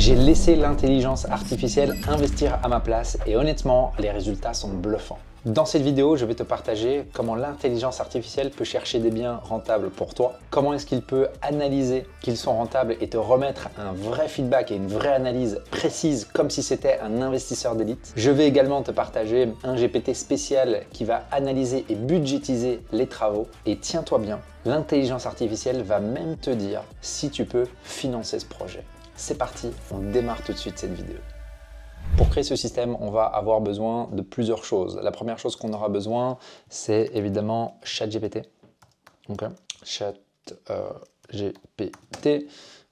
J'ai laissé l'intelligence artificielle investir à ma place et honnêtement, les résultats sont bluffants. Dans cette vidéo, je vais te partager comment l'intelligence artificielle peut chercher des biens rentables pour toi, comment est-ce qu'il peut analyser qu'ils sont rentables et te remettre un vrai feedback et une vraie analyse précise comme si c'était un investisseur d'élite. Je vais également te partager un GPT spécial qui va analyser et budgétiser les travaux. Et tiens-toi bien, l'intelligence artificielle va même te dire si tu peux financer ce projet. C'est parti, on démarre tout de suite cette vidéo. Pour créer ce système, on va avoir besoin de plusieurs choses. La première chose qu'on aura besoin, c'est évidemment ChatGPT. Okay. ChatGPT,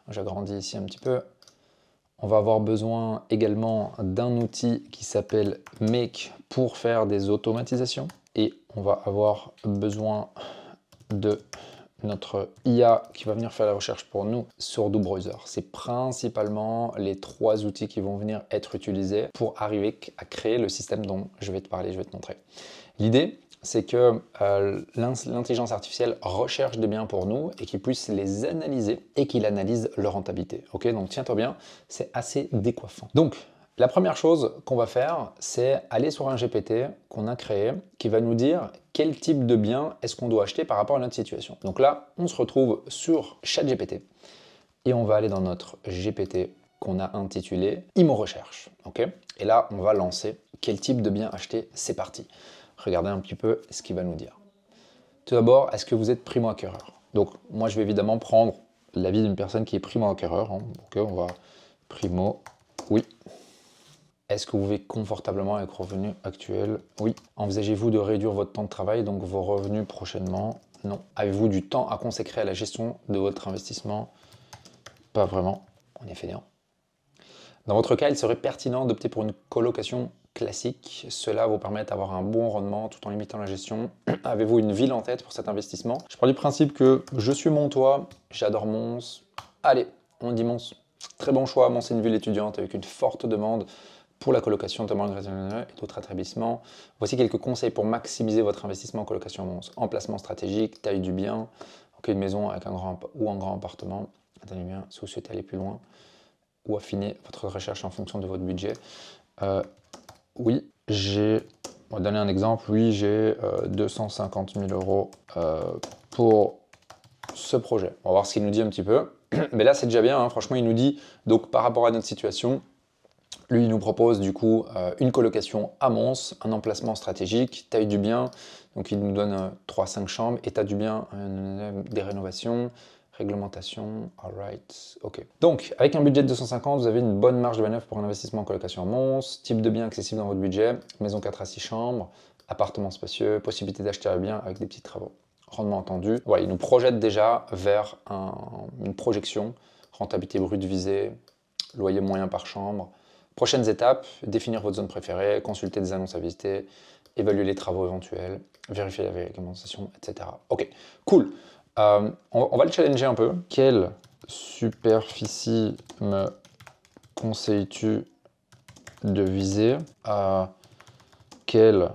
j'agrandis ici un petit peu. On va avoir besoin également d'un outil qui s'appelle Make pour faire des automatisations. Et on va avoir besoin de notre IA qui va venir faire la recherche pour nous sur Do Browser. C'est principalement les trois outils qui vont venir être utilisés pour arriver à créer le système dont je vais te parler, je vais te montrer. L'idée, c'est que l'intelligence artificielle recherche des biens pour nous et qu'il puisse les analyser et qu'il analyse leur rentabilité. Ok, donc tiens-toi bien, c'est assez décoiffant. Donc, la première chose qu'on va faire, c'est aller sur un GPT qu'on a créé qui va nous dire quel type de bien est-ce qu'on doit acheter par rapport à notre situation. Donc là, on se retrouve sur ChatGPT et on va aller dans notre GPT qu'on a intitulé Imo Recherche. Okay, et là, on va lancer quel type de bien acheter. C'est parti. Regardez un petit peu ce qu'il va nous dire. Tout d'abord, est-ce que vous êtes primo-acquéreur? Donc moi, je vais évidemment prendre l'avis d'une personne qui est primo-acquéreur. Donc on va primo, oui. Est-ce que vous vivez confortablement avec revenus actuels? Oui. Envisagez-vous de réduire votre temps de travail, donc vos revenus prochainement? Non. Avez-vous du temps à consacrer à la gestion de votre investissement? Pas vraiment. En effet, non. Dans votre cas, il serait pertinent d'opter pour une colocation classique. Cela vous permet d'avoir un bon rendement tout en limitant la gestion. Avez-vous une ville en tête pour cet investissement? Je pars du principe que je suis mon toit, j'adore Mons. Allez, on dit Mons. Très bon choix, Mons est une ville étudiante avec une forte demande pour la colocation, notamment et d'autres établissements. Voici quelques conseils pour maximiser votre investissement en colocation Mons. Emplacement stratégique, taille du bien, une maison avec un grand appartement, taille du bien, si vous souhaitez aller plus loin, ou affiner votre recherche en fonction de votre budget. Oui, on va donner un exemple, oui, j'ai 250 000 euros pour ce projet. On va voir ce qu'il nous dit un petit peu. Mais là, c'est déjà bien, hein. Franchement, il nous dit, donc par rapport à notre situation, lui, il nous propose du coup une colocation à Mons, un emplacement stratégique, taille du bien, donc il nous donne 3-5 chambres, état du bien, des rénovations, réglementation, alright, ok. Donc, avec un budget de 250, vous avez une bonne marge de manœuvre pour un investissement en colocation à Mons, type de bien accessible dans votre budget, maison 4 à 6 chambres, appartement spacieux, possibilité d'acheter un bien avec des petits travaux. Rendement entendu, voilà, il nous projette déjà vers une projection, rentabilité brute visée, loyer moyen par chambre. Prochaines étapes, définir votre zone préférée, consulter des annonces à visiter, évaluer les travaux éventuels, vérifier la réglementation, etc. Ok, cool. On va le challenger un peu. Quelle superficie me conseilles-tu de viser? Quelle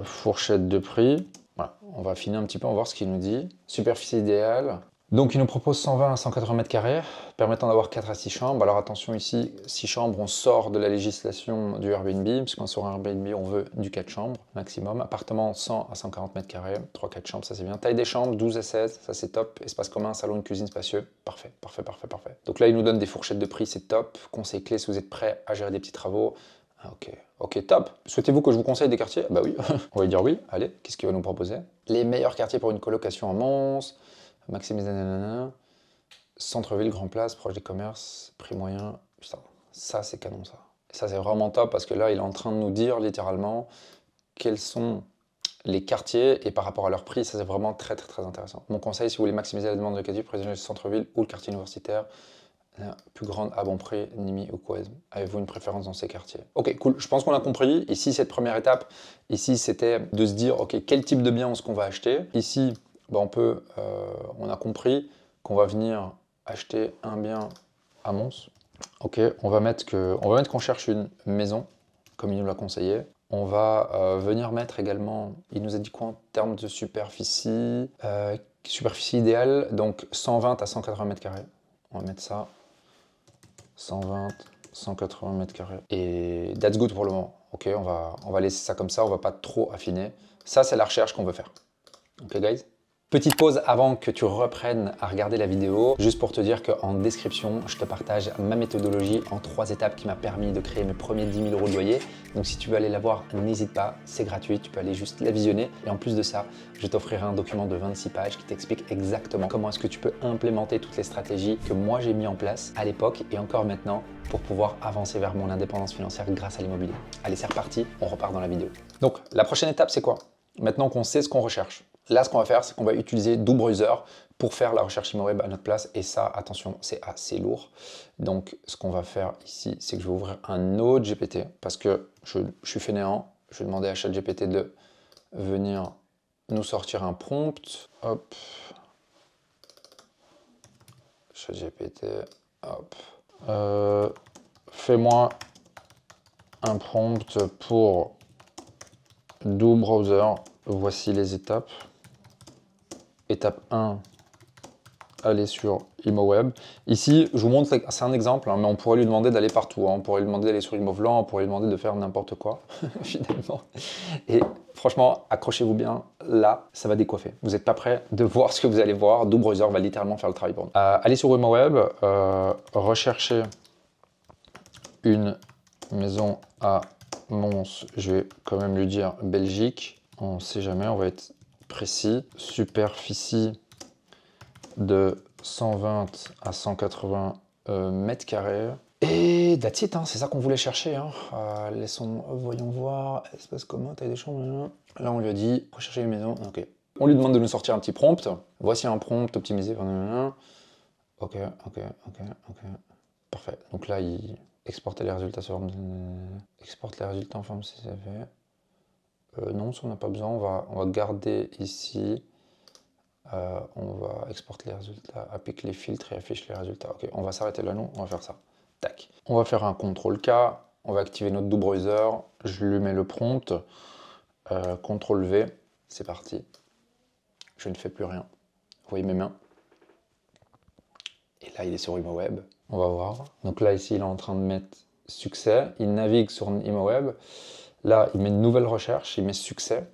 fourchette de prix? Voilà, on va affiner un petit peu, on va voir ce qu'il nous dit. Superficie idéale. Donc il nous propose 120 à 180 mètres carrés, permettant d'avoir 4 à 6 chambres. Alors attention ici, 6 chambres, on sort de la législation du Airbnb, puisqu'on sur un Airbnb, on veut du 4 chambres maximum. Appartement 100 à 140 mètres carrés, 3-4 chambres, ça c'est bien. Taille des chambres, 12 à 16, ça c'est top. Espace commun, salon, une cuisine spacieux, parfait, parfait, parfait, parfait. Donc là, il nous donne des fourchettes de prix, c'est top. Conseil clé si vous êtes prêt à gérer des petits travaux. Ok, top. Souhaitez-vous que je vous conseille des quartiers? Bah oui, on va dire oui. Allez, qu'est-ce qu'il va nous proposer? Les meilleurs quartiers pour une colocation en Mons. Maximiser, centre-ville, grand place, proche des commerces, prix moyen. Putain, ça c'est canon ça. Et ça c'est vraiment top parce que là il est en train de nous dire littéralement quels sont les quartiers et par rapport à leur prix, ça c'est vraiment très très très intéressant. Mon conseil, si vous voulez maximiser la demande de quartier, privilégiez le centre-ville ou le quartier universitaire, la plus grande à bon prix, Nimi ou Couez. Avez-vous une préférence dans ces quartiers? Ok, cool, je pense qu'on a compris. Ici, cette première étape, ici c'était de se dire, ok, quel type de bien est-ce qu'on va acheter? Ici, ben, on a compris qu'on va venir acheter un bien à Mons. Ok, on va mettre qu'on cherche une maison, comme il nous l'a conseillé. On va venir mettre également, il nous a dit quoi en termes de superficie? Superficie idéale, donc 120 à 180 mètres carrés. On va mettre ça. 120, 180 mètres carrés. Et that's good pour le moment. Ok, on va laisser ça comme ça, on va pas trop affiner. Ça, c'est la recherche qu'on veut faire. Ok, guys? Petite pause avant que tu reprennes à regarder la vidéo, juste pour te dire qu'en description, je te partage ma méthodologie en 3 étapes qui m'a permis de créer mes premiers 10 000 € de loyer. Donc si tu veux aller la voir, n'hésite pas, c'est gratuit, tu peux aller juste la visionner. Et en plus de ça, je t'offrirai un document de 26 pages qui t'explique exactement comment est-ce que tu peux implémenter toutes les stratégies que moi j'ai mis en place à l'époque et encore maintenant pour pouvoir avancer vers mon indépendance financière grâce à l'immobilier. Allez, c'est reparti, on repart dans la vidéo. Donc la prochaine étape, c'est quoi? Maintenant qu'on sait ce qu'on recherche, là, ce qu'on va faire, c'est qu'on va utiliser DoBrowser pour faire la recherche ImmoWeb à notre place. Et ça, attention, c'est assez lourd. Donc, ce qu'on va faire ici, c'est que je vais ouvrir un autre GPT parce que je suis fainéant. Je vais demander à ChatGPT de venir nous sortir un prompt. Hop. ChatGPT, hop. Fais-moi un prompt pour DoBrowser. Voici les étapes. Étape 1, aller sur ImmoWeb. Ici, je vous montre, c'est un exemple, hein, mais on pourrait lui demander d'aller partout. Hein. On pourrait lui demander d'aller sur ImmoVlan, on pourrait lui demander de faire n'importe quoi, finalement. Et franchement, accrochez-vous bien, là, ça va décoiffer. Vous n'êtes pas prêt de voir ce que vous allez voir. DoBrowser va littéralement faire le travail pour nous. Allez sur ImmoWeb, recherchez une maison à Mons. Je vais quand même lui dire Belgique. On ne sait jamais, on va être précis. Superficie de 120 à 180 mètres carrés. Et that's it, hein, c'est ça qu'on voulait chercher. Hein. Voyons voir, espace commun, taille des chambres. Là, on lui a dit, rechercher une maison. Ok. On lui demande de nous sortir un petit prompt. Voici un prompt optimisé. Ok. Parfait. Donc là, il exporte les résultats sur exporte les résultats en forme CSV. Non, ça on n'a pas besoin. On va garder ici. On va exporter les résultats, applique les filtres et affiche les résultats. Ok, on va s'arrêter là, non? On va faire ça. Tac. On va faire un CTRL-K, on va activer notre DoBrowser, je lui mets le prompt, CTRL-V, c'est parti. Je ne fais plus rien. Vous voyez mes mains? Et là, il est sur ImmoWeb. On va voir. Donc là, ici, il est en train de mettre succès. Il navigue sur ImmoWeb. Là, il met une nouvelle recherche, il met succès.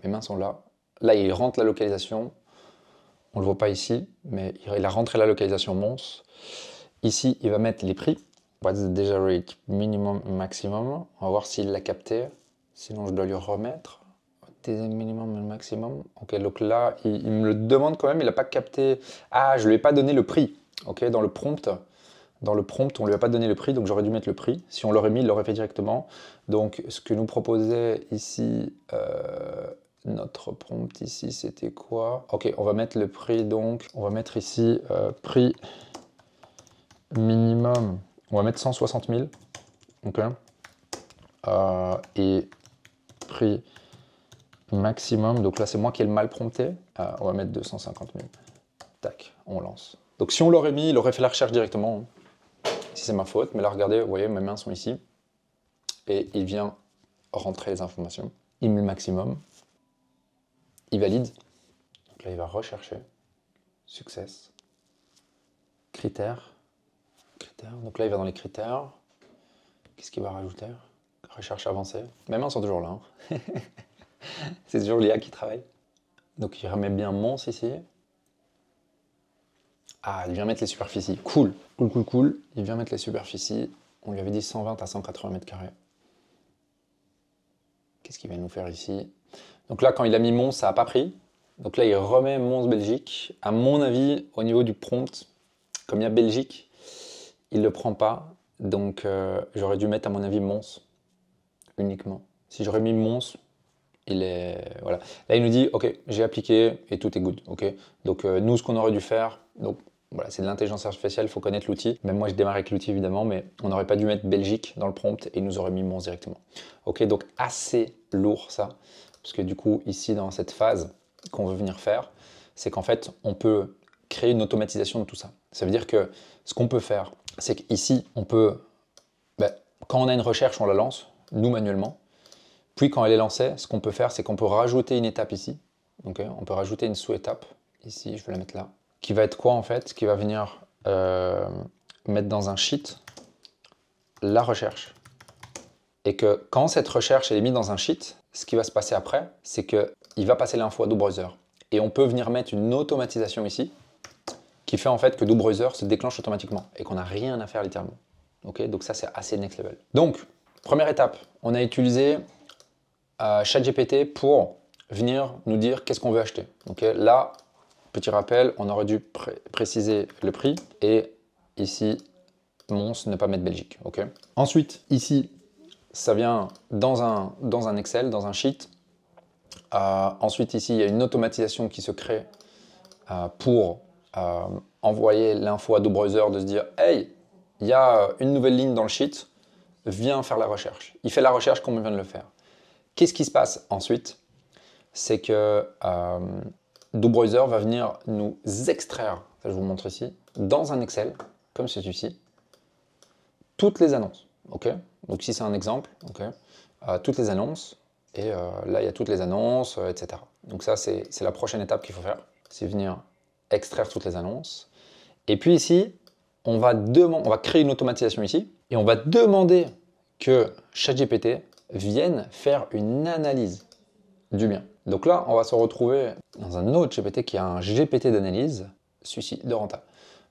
Mes mains sont là. Là, il rentre la localisation. On ne le voit pas ici, mais il a rentré la localisation Mons. Ici, il va mettre les prix. What's the data rate minimum maximum? On va voir s'il l'a capté. Sinon, je dois lui remettre. Minimum et maximum. Ok, donc là, il me le demande quand même. Il n'a pas capté. Ah, je ne lui ai pas donné le prix. Ok, dans le prompt. Dans le prompt, on ne lui a pas donné le prix, donc j'aurais dû mettre le prix. Si on l'aurait mis, il l'aurait fait directement. Donc, ce que nous proposait ici, notre prompt ici, c'était quoi? Ok, on va mettre le prix, donc on va mettre ici prix minimum. On va mettre 160 000. Ok. Et prix maximum, donc là c'est moi qui ai le mal prompté. On va mettre 250 000. Tac, on lance. Donc si on l'aurait mis, il aurait fait la recherche directement. Si c'est ma faute, mais là regardez, vous voyez, mes mains sont ici. Et il vient rentrer les informations. Il met le maximum. Il valide. Donc là, il va rechercher. Success. Critères. Donc là, il va dans les critères. Qu'est-ce qu'il va rajouter? Recherche avancée. Mes mains sont toujours là. Hein. C'est toujours l'IA qui travaille. Donc il remet bien Mons ici. Ah, il vient mettre les superficies. Cool. Il vient mettre les superficies. On lui avait dit 120 à 180 mètres carrés. Qu'est-ce qu'il va nous faire ici? Donc là, quand il a mis Mons, ça n'a pas pris. Donc là, il remet Mons Belgique. À mon avis, au niveau du prompt, comme il y a Belgique, il ne le prend pas. Donc j'aurais dû mettre, à mon avis, Mons uniquement. Si j'aurais mis Mons, il est... Voilà. Là, il nous dit, OK, j'ai appliqué et tout est good. OK. Donc nous, ce qu'on aurait dû faire... Donc, voilà, c'est de l'intelligence artificielle, il faut connaître l'outil. Même moi, je démarre avec l'outil, évidemment, mais on n'aurait pas dû mettre Belgique dans le prompt et il nous aurait mis Mons directement. Ok, donc assez lourd ça, parce que du coup, ici, dans cette phase qu'on veut venir faire, c'est qu'en fait, on peut créer une automatisation de tout ça. Ça veut dire que ce qu'on peut faire, c'est qu'ici, on peut, quand on a une recherche, on la lance, nous, manuellement. Puis, quand elle est lancée, ce qu'on peut faire, c'est qu'on peut rajouter une étape ici. Okay, on peut rajouter une sous-étape. Ici, je vais la mettre là. Qui va être quoi en fait? Qui va venir mettre dans un sheet la recherche. Et que quand cette recherche est mise dans un sheet, ce qui va se passer après, c'est qu'il va passer l'info à DoBrowser. Et on peut venir mettre une automatisation ici qui fait en fait que DoBrowser se déclenche automatiquement et qu'on n'a rien à faire littéralement. Okay, donc ça, c'est assez next level. Donc, première étape, on a utilisé ChatGPT pour venir nous dire qu'est-ce qu'on veut acheter. Okay, là, petit rappel, on aurait dû préciser le prix et ici, Mons, ne pas mettre Belgique. Okay. Ensuite, ici, ça vient dans un Excel, dans un sheet. Ensuite, ici, il y a une automatisation qui se crée pour envoyer l'info à DoBrowser de se dire « Hey, il y a une nouvelle ligne dans le sheet, viens faire la recherche. » Il fait la recherche comme on vient de le faire. Qu'est-ce qui se passe ensuite? C'est que DoBrowser va venir nous extraire, ça je vous montre ici, dans un Excel, comme celui-ci, toutes les annonces. Okay, donc ici c'est un exemple, okay, toutes les annonces, et là il y a toutes les annonces, etc. Donc ça c'est la prochaine étape qu'il faut faire, c'est venir extraire toutes les annonces. Et puis ici, on va créer une automatisation ici, et on va demander que ChatGPT vienne faire une analyse du bien. Donc là, on va se retrouver dans un autre GPT qui a un GPT d'analyse, celui-ci de Renta.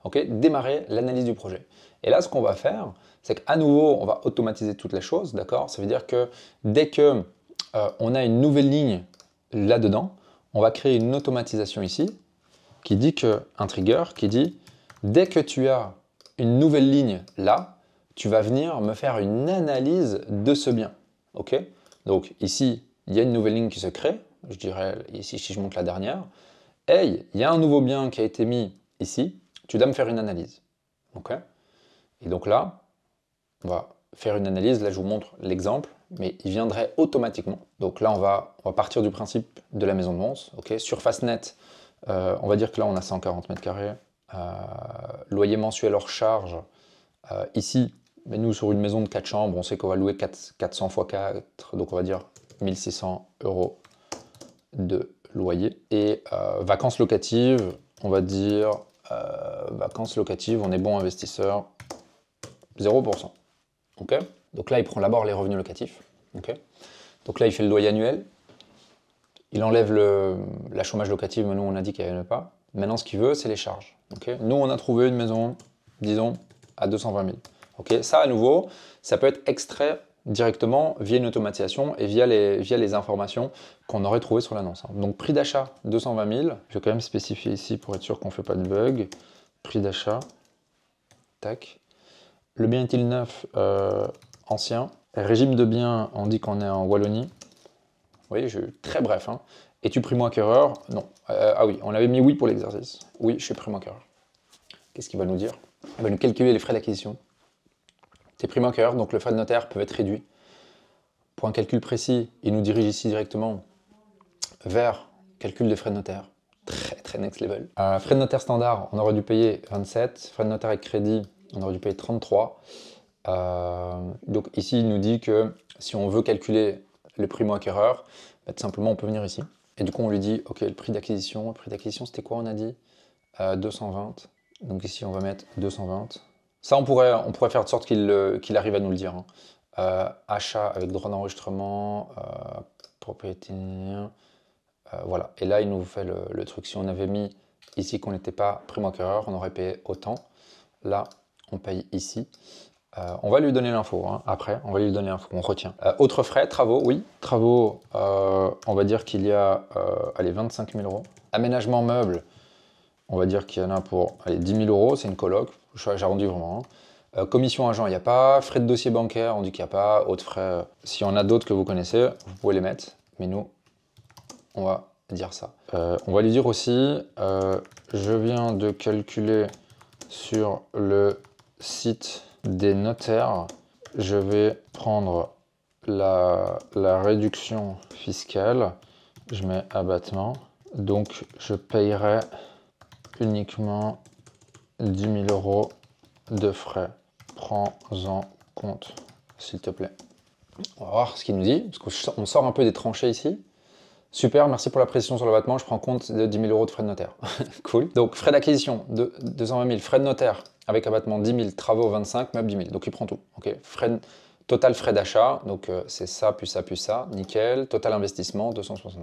Okay, démarrer l'analyse du projet. Et là, ce qu'on va faire, c'est qu'à nouveau, on va automatiser toutes les choses, d'accord? Ça veut dire que dès que on a une nouvelle ligne là-dedans, on va créer une automatisation ici qui dit un trigger qui dit dès que tu as une nouvelle ligne là, tu vas venir me faire une analyse de ce bien. Ok? Donc ici, il y a une nouvelle ligne qui se crée. Je dirais ici, si je monte la dernière, hey, il y a un nouveau bien qui a été mis ici, tu dois me faire une analyse. Ok? Et donc là, on va faire une analyse. Là, je vous montre l'exemple, mais il viendrait automatiquement. Donc là, on va partir du principe de la maison de Mons. Okay, surface nette, on va dire que là, on a 140 mètres carrés. Loyer mensuel hors charge. Ici, mais nous, sur une maison de 4 chambres, on sait qu'on va louer 400 x 4, donc on va dire 1600 € de loyer. Et vacances locatives, on va dire, vacances locatives, on est bon investisseur, 0%. Okay, donc là, il prend d'abord les revenus locatifs. Okay, donc là, il fait le loyer annuel. Il enlève la chômage locative, mais nous, on a dit qu'il n'y avait pas. Maintenant, ce qu'il veut, c'est les charges. Okay, nous, on a trouvé une maison, disons, à 220 000. Okay, ça, à nouveau, ça peut être extrait directement via une automatisation et via les informations qu'on aurait trouvées sur l'annonce. Donc, prix d'achat, 220 000. Je vais quand même spécifier ici pour être sûr qu'on ne fait pas de bug. Prix d'achat. Tac. Le bien est-il neuf, ancien. Régime de bien, on dit qu'on est en Wallonie. Vous voyez, très bref. Hein. Es-tu primo-acquéreur? Non. Ah oui, on avait mis oui pour l'exercice. Oui, je suis primo-acquéreur. Qu'est-ce qu'il va nous dire? Il va nous calculer les frais d'acquisition. Tu es primo-acquéreur, donc le frais de notaire peut être réduit. Pour un calcul précis, il nous dirige ici directement vers calcul des frais de notaire. Très, très next level. Frais de notaire standard, on aurait dû payer 27. Frais de notaire avec crédit, on aurait dû payer 33. Donc ici, il nous dit que si on veut calculer le primo-acquéreur, bah, tout simplement, on peut venir ici. Et du coup, on lui dit, OK, le prix d'acquisition, c'était quoi, on a dit 220. Donc ici, on va mettre 220. Ça, on pourrait faire de sorte qu'il arrive à nous le dire. Hein. Achat avec droit d'enregistrement, propriété, voilà. Et là, il nous fait le truc. Si on avait mis ici qu'on n'était pas primo-acquéreur, on aurait payé autant. Là, on paye ici. On va lui donner l'info, hein. Après, on va lui donner l'info, on retient. Autres frais, travaux, oui. Travaux, on va dire qu'il y a allez, 25 000 €. Aménagement meuble, on va dire qu'il y en a pour allez, 10 000 €, c'est une coloc, j'arrondis vraiment. Hein. Commission agent, il n'y a pas. Frais de dossier bancaire, on dit qu'il n'y a pas. Autres frais, s'il y en a d'autres que vous connaissez, vous pouvez les mettre. Mais nous, on va dire ça. On va lui dire aussi, je viens de calculer sur le site des notaires, je vais prendre la réduction fiscale, je mets abattement, donc je payerai uniquement 10 000 € de frais. Prends-en compte, s'il te plaît. On va voir ce qu'il nous dit, parce qu'on sort un peu des tranchées ici. Super, merci pour la précision sur l'abattement, je prends compte de 10 000 € de frais de notaire. Cool. Donc, frais d'acquisition, de 220 000, frais de notaire, avec abattement 10 000, travaux 25, meubles 10 000. Donc il prend tout. Okay. Total frais d'achat, donc c'est ça, puis ça, puis ça, nickel. Total investissement, 265.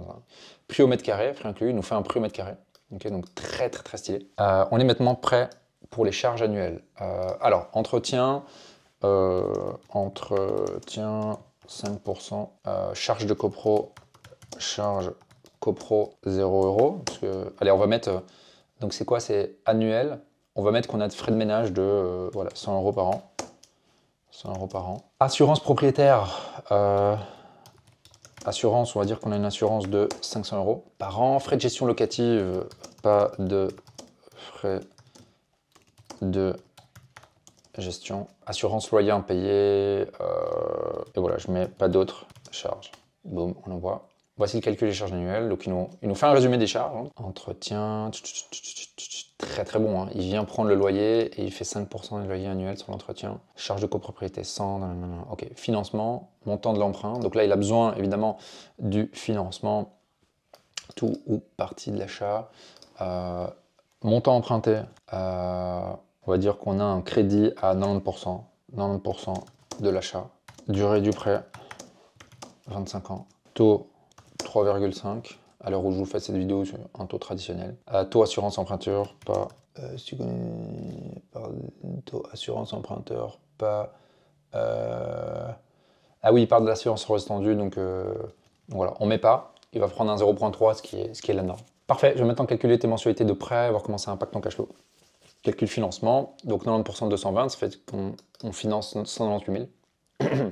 Prix au mètre carré, frais inclus, il nous fait un prix au mètre carré. Okay, donc très très très stylé. On est maintenant prêt pour les charges annuelles. Alors, entretien 5%, charge de copro, 0 €. Parce que, allez, on va mettre, donc c'est quoi? C'est annuel. On va mettre qu'on a de frais de ménage de voilà, 100 € par an. 100 € par an. Assurance propriétaire. Assurance, on va dire qu'on a une assurance de 500 € par an. Frais de gestion locative, pas de frais de gestion. Assurance loyer impayé. Et voilà, je mets pas d'autres charges. Boum, on envoie. Voici le calcul des charges annuelles. Donc, il nous fait un résumé des charges. Hein. Entretien. Très très bon. Hein. Il vient prendre le loyer et il fait 5% du loyer annuel sur l'entretien. Charge de copropriété 100. Ok. Financement. Montant de l'emprunt. Donc là, il a besoin évidemment du financement. Tout ou partie de l'achat. Montant emprunté. On va dire qu'on a un crédit à 90%. 90% de l'achat. Durée du prêt. 25 ans. Taux 3,5. À l'heure où je vous fais cette vidéo, c'est un taux traditionnel. Taux assurance emprunteur, pas. Si tu connais taux assurance emprunteur, pas. Ah oui, il parle de l'assurance sur étendue, donc voilà, on met pas. Il va prendre un 0,3, ce qui est la norme. Parfait, je vais maintenant calculer tes mensualités de prêt, voir comment ça impacte ton cash flow. Calcul financement, donc 90% de 220, ça fait qu'on finance 198 000.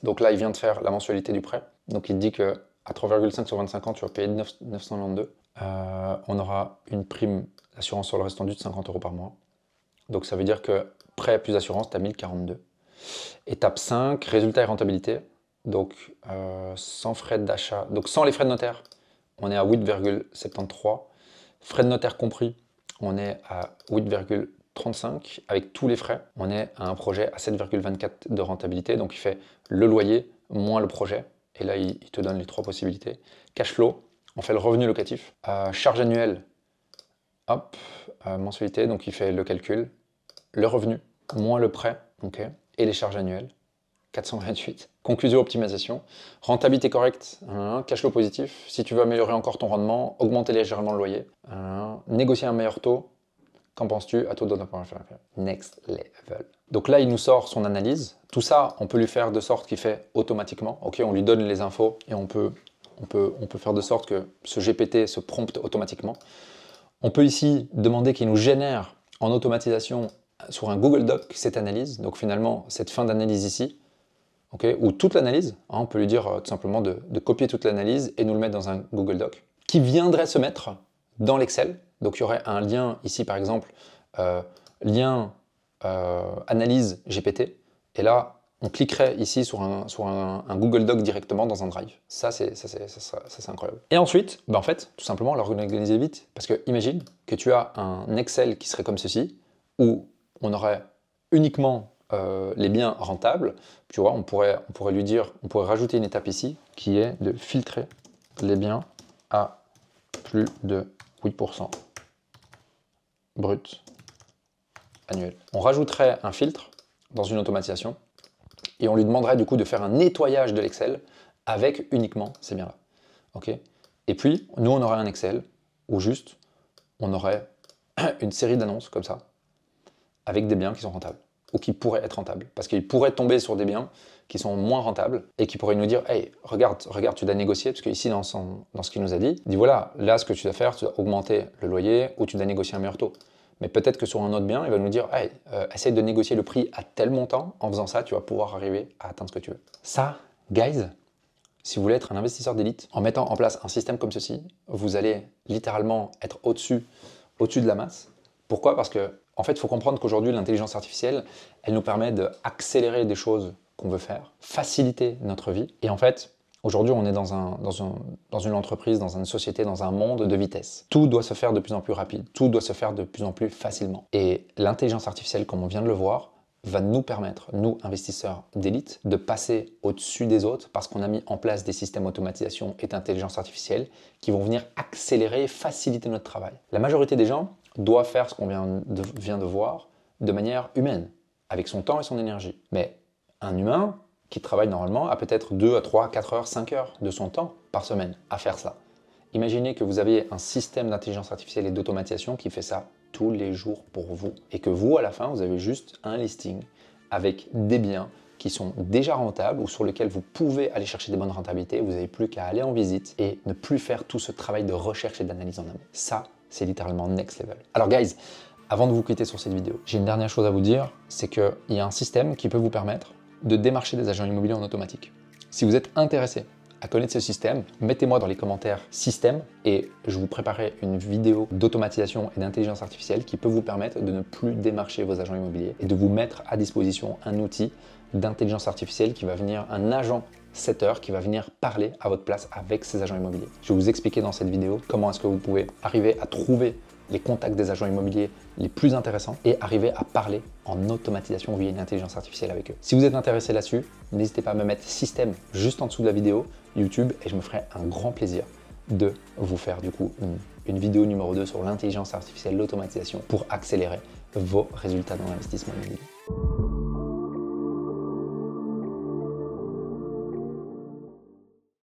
Donc là, il vient de faire la mensualité du prêt. Donc il dit que à 3,5 sur 25 ans, tu vas payer 992. On aura une prime d'assurance sur le restant de 50 € par mois. Donc ça veut dire que prêt plus assurance, tu as 1042. Étape 5, résultat et rentabilité. Donc sans frais d'achat, donc sans les frais de notaire, on est à 8,73. Frais de notaire compris, on est à 8,35. Avec tous les frais, on est à un projet à 7,24 de rentabilité. Donc il fait le loyer moins le projet. Et là, il te donne les 3 possibilités. Cash flow, on fait le revenu locatif. Charge annuelle, hop, mensualité, donc il fait le calcul. Le revenu, moins le prêt, ok, et les charges annuelles, 428. Conclusion, optimisation. Rentabilité correcte, cash flow positif. Si tu veux améliorer encore ton rendement, augmenter légèrement le loyer. Négocier un meilleur taux. Qu'en penses-tu? À toi de Next level. Donc là, il nous sort son analyse. Tout ça, on peut lui faire de sorte qu'il fait automatiquement. Ok, on lui donne les infos et on peut faire de sorte que ce GPT se prompte automatiquement. On peut ici demander qu'il nous génère en automatisation sur un Google Doc cette analyse. Donc finalement, cette fin d'analyse ici, okay, ou toute l'analyse. Hein, on peut lui dire tout simplement de copier toute l'analyse et nous le mettre dans un Google Doc qui viendrait se mettre dans l'Excel. Donc il y aurait un lien ici par exemple, lien analyse GPT, et là on cliquerait ici sur un Google Doc directement dans un Drive. Ça c'est incroyable. Et ensuite, en fait, tout simplement l'organiser vite, parce que imagine que tu as un Excel qui serait comme ceci, où on aurait uniquement les biens rentables. Tu vois, on pourrait lui dire, on pourrait rajouter une étape ici qui est de filtrer les biens à plus de 8% brut annuel. On rajouterait un filtre dans une automatisation et on lui demanderait du coup de faire un nettoyage de l'Excel avec uniquement ces biens-là. Ok. Et puis, nous, on aurait un Excel où juste, on aurait une série d'annonces comme ça avec des biens qui sont rentables ou qui pourraient être rentables. Parce qu'il pourrait tomber sur des biens qui sont moins rentables et qui pourraient nous dire « Hey, regarde, tu dois négocier », parce qu'ici, dans ce qu'il nous a dit, il dit « Voilà, là, ce que tu dois faire, tu dois augmenter le loyer ou tu dois négocier un meilleur taux. » Mais peut-être que sur un autre bien, il va nous dire « Hey, essaye de négocier le prix à tel montant. En faisant ça, tu vas pouvoir arriver à atteindre ce que tu veux. » Ça, guys, si vous voulez être un investisseur d'élite, en mettant en place un système comme ceci, vous allez littéralement être au-dessus de la masse. Pourquoi? Parce que en fait, il faut comprendre qu'aujourd'hui, l'intelligence artificielle, elle nous permet d'accélérer des choses qu'on veut faire, faciliter notre vie. Et en fait, aujourd'hui, on est dans une entreprise, dans une société, dans un monde de vitesse. Tout doit se faire de plus en plus rapide, tout doit se faire de plus en plus facilement. Et l'intelligence artificielle, comme on vient de le voir, va nous permettre, nous, investisseurs d'élite, de passer au-dessus des autres parce qu'on a mis en place des systèmes d'automatisation et d'intelligence artificielle qui vont venir accélérer et faciliter notre travail. La majorité des gens doivent faire ce qu'on vient de voir, de manière humaine, avec son temps et son énergie. Mais un humain qui travaille normalement a peut-être 2 à 3, 4 heures, 5 heures de son temps par semaine à faire ça. Imaginez que vous avez un système d'intelligence artificielle et d'automatisation qui fait ça tous les jours pour vous. Et que vous, à la fin, vous avez juste un listing avec des biens qui sont déjà rentables ou sur lesquels vous pouvez aller chercher des bonnes rentabilités. Vous n'avez plus qu'à aller en visite et ne plus faire tout ce travail de recherche et d'analyse en amont. Ça, c'est littéralement next level. Alors guys, avant de vous quitter sur cette vidéo, j'ai une dernière chose à vous dire, c'est qu'il y a un système qui peut vous permettre de démarcher des agents immobiliers en automatique. Si vous êtes intéressé à connaître ce système, mettez-moi dans les commentaires système et je vous préparerai une vidéo d'automatisation et d'intelligence artificielle qui peut vous permettre de ne plus démarcher vos agents immobiliers et de vous mettre à disposition un outil d'intelligence artificielle qui va venir, un agent setter qui va venir parler à votre place avec ces agents immobiliers. Je vais vous expliquer dans cette vidéo comment est-ce que vous pouvez arriver à trouver les contacts des agents immobiliers les plus intéressants et arriver à parler en automatisation via une intelligence artificielle avec eux. Si vous êtes intéressé là-dessus, n'hésitez pas à me mettre système juste en dessous de la vidéo YouTube et je me ferai un grand plaisir de vous faire du coup une vidéo numéro 2 sur l'intelligence artificielle, l'automatisation pour accélérer vos résultats dans l'investissement immobilier.